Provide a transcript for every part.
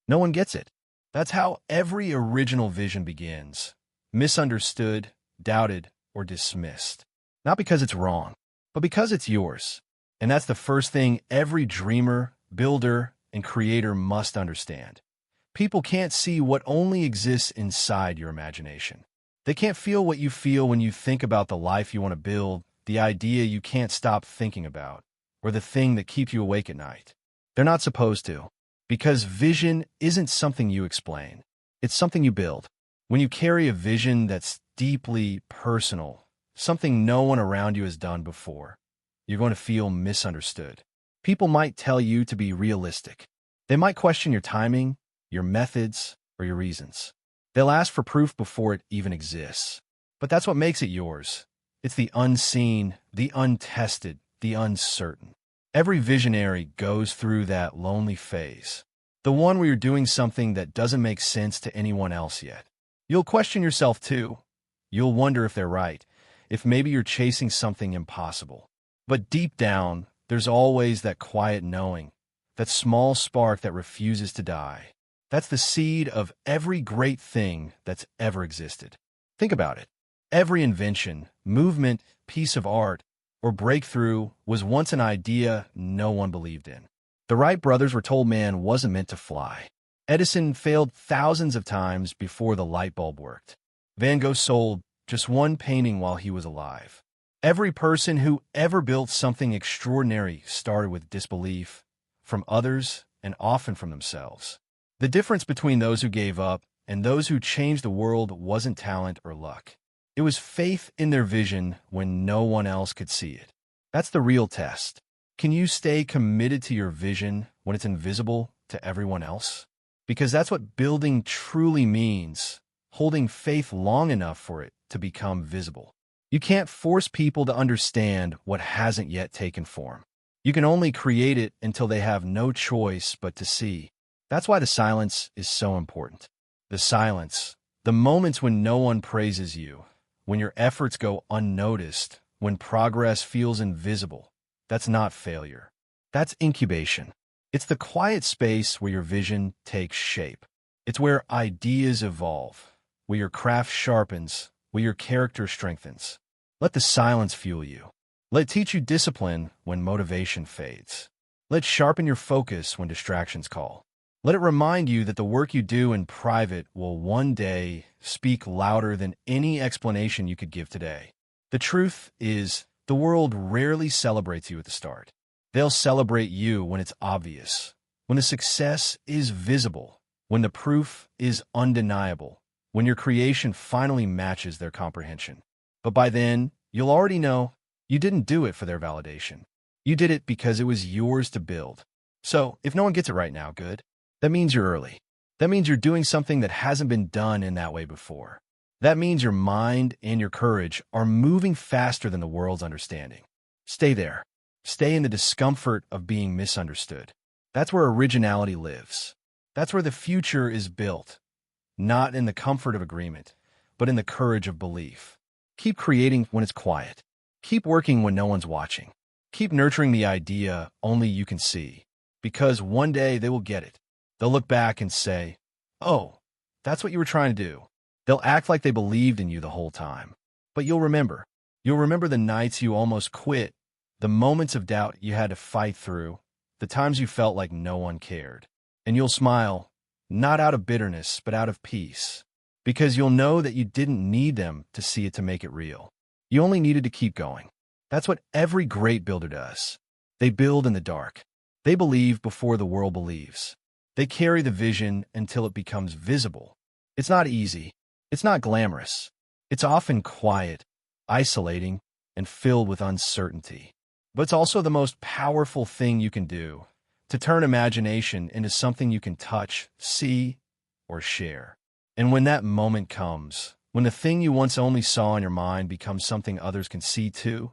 No one gets it. That's how every original vision begins. Misunderstood, doubted, or dismissed. Not because it's wrong, but because it's yours. And that's the first thing every dreamer, builder, and creator must understand. People can't see what only exists inside your imagination. They can't feel what you feel when you think about the life you want to build, the idea you can't stop thinking about, or the thing that keeps you awake at night. They're not supposed to, because vision isn't something you explain. It's something you build. When you carry a vision that's deeply personal, something no one around you has done before, you're going to feel misunderstood. People might tell you to be realistic. They might question your timing, your methods, or your reasons. They'll ask for proof before it even exists. But that's what makes it yours. It's the unseen, the untested, the uncertain. Every visionary goes through that lonely phase, the one where you're doing something that doesn't make sense to anyone else yet. You'll question yourself too. You'll wonder if they're right, if maybe you're chasing something impossible. But deep down, there's always that quiet knowing, that small spark that refuses to die. That's the seed of every great thing that's ever existed. Think about it. Every invention, movement, piece of art, or breakthrough was once an idea no one believed in. The Wright brothers were told man wasn't meant to fly. Edison failed thousands of times before the light bulb worked. Van Gogh sold just one painting while he was alive. Every person who ever built something extraordinary started with disbelief from others and often from themselves. The difference between those who gave up and those who changed the world wasn't talent or luck. It was faith in their vision when no one else could see it. That's the real test. Can you stay committed to your vision when it's invisible to everyone else? Because that's what building truly means, holding faith long enough for it to become visible. You can't force people to understand what hasn't yet taken form. You can only create it until they have no choice but to see. That's why the silence is so important. The silence, the moments when no one praises you, when your efforts go unnoticed, when progress feels invisible, that's not failure. That's incubation. It's the quiet space where your vision takes shape. It's where ideas evolve, where your craft sharpens, where your character strengthens. Let the silence fuel you. Let it teach you discipline when motivation fades. Let it sharpen your focus when distractions call. Let it remind you that the work you do in private will one day speak louder than any explanation you could give today. The truth is, the world rarely celebrates you at the start. They'll celebrate you when it's obvious, when the success is visible, when the proof is undeniable, when your creation finally matches their comprehension. But by then, you'll already know you didn't do it for their validation. You did it because it was yours to build. So, if no one gets it right now, good. That means you're early. That means you're doing something that hasn't been done in that way before. That means your mind and your courage are moving faster than the world's understanding. Stay there. Stay in the discomfort of being misunderstood. That's where originality lives. That's where the future is built. Not in the comfort of agreement, but in the courage of belief. Keep creating when it's quiet. Keep working when no one's watching. Keep nurturing the idea only you can see. Because one day they will get it. They'll look back and say, "Oh, that's what you were trying to do." They'll act like they believed in you the whole time. But you'll remember. You'll remember the nights you almost quit, the moments of doubt you had to fight through, the times you felt like no one cared. And you'll smile, not out of bitterness, but out of peace. Because you'll know that you didn't need them to see it to make it real. You only needed to keep going. That's what every great builder does. They build in the dark. They believe before the world believes. They carry the vision until it becomes visible. It's not easy. It's not glamorous. It's often quiet, isolating, and filled with uncertainty. But it's also the most powerful thing you can do, to turn imagination into something you can touch, see, or share. And when that moment comes, when the thing you once only saw in your mind becomes something others can see too,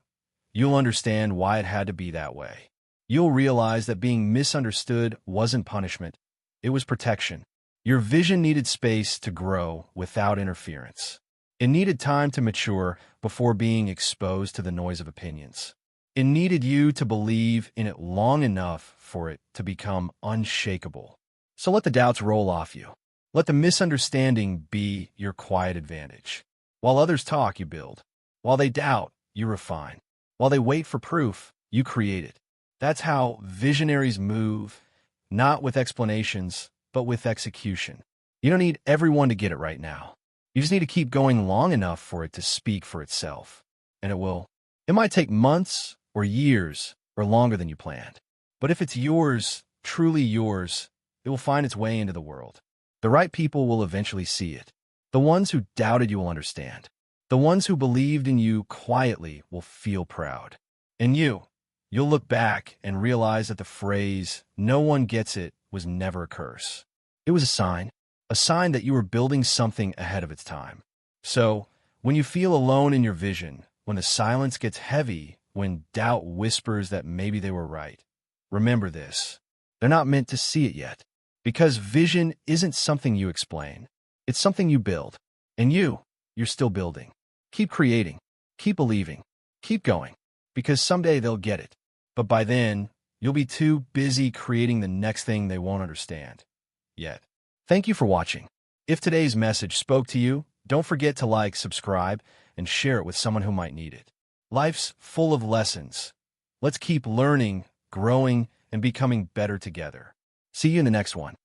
you'll understand why it had to be that way. You'll realize that being misunderstood wasn't punishment. It was protection. Your vision needed space to grow without interference. It needed time to mature before being exposed to the noise of opinions. It needed you to believe in it long enough for it to become unshakable. So let the doubts roll off you. Let the misunderstanding be your quiet advantage. While others talk, you build. While they doubt, you refine. While they wait for proof, you create it. That's how visionaries move, not with explanations, but with execution. You don't need everyone to get it right now. You just need to keep going long enough for it to speak for itself. And it will. It might take months or years or longer than you planned. But if it's yours, truly yours, it will find its way into the world. The right people will eventually see it. The ones who doubted you will understand. The ones who believed in you quietly will feel proud. And you'll look back and realize that the phrase, "no one gets it," was never a curse. It was a sign that you were building something ahead of its time. So, when you feel alone in your vision, when the silence gets heavy, when doubt whispers that maybe they were right, remember this. They're not meant to see it yet. Because vision isn't something you explain. It's something you build. And you're still building. Keep creating. Keep believing. Keep going. Because someday they'll get it. But by then, you'll be too busy creating the next thing they won't understand yet. Thank you for watching. If today's message spoke to you, don't forget to like, subscribe, and share it with someone who might need it. Life's full of lessons. Let's keep learning, growing, and becoming better together. See you in the next one.